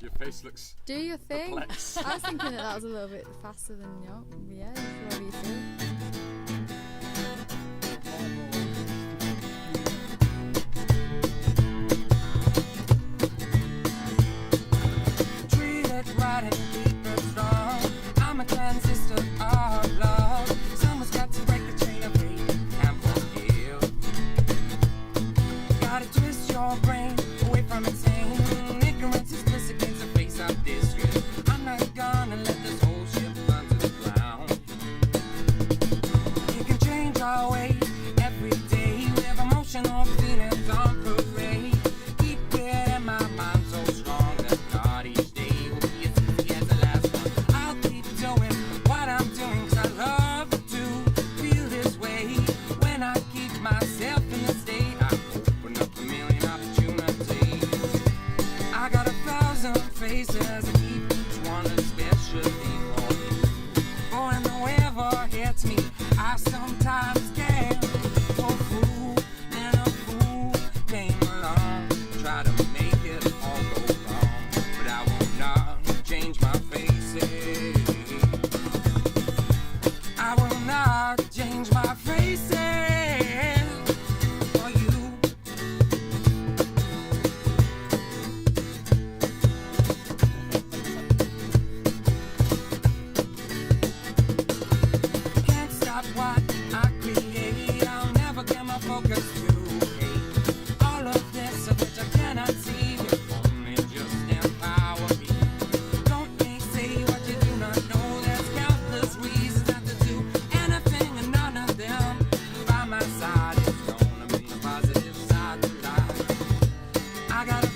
Your face looks Do you think? perplexed. I was thinking that was a little bit faster than your. Yeah, what do you think? Treat it right and keep it strong. I'm a transistor of love. Someone's got to break the chain of hate and forgive. Gotta twist your brain away from insane. Ignorance is bliss against the face of disgrace. I'm not gonna let this whole ship burn to the ground. You can change our way every day with emotional feelings on parade. Keep it in my mind so strong that not each day will be as easy as the last one. I'll keep doing what I'm doing 'cause I love to feel this way. When I keep myself in the state, I open up a million opportunities. I got 1,000 faces and each one especially for you. For when the weather hits me, I sometimes can go fool, and a fool came along. Try to make it all go wrong, but I will not change my faces. I will not change my faces for you. Can't stop what I create. I'll never get my focus to hate. All of this of which I cannot see will only just empower me. Don't make say what you do not know. There's countless reasons not to do anything, and none of them by my side is gonna bring the positive side to life. I got a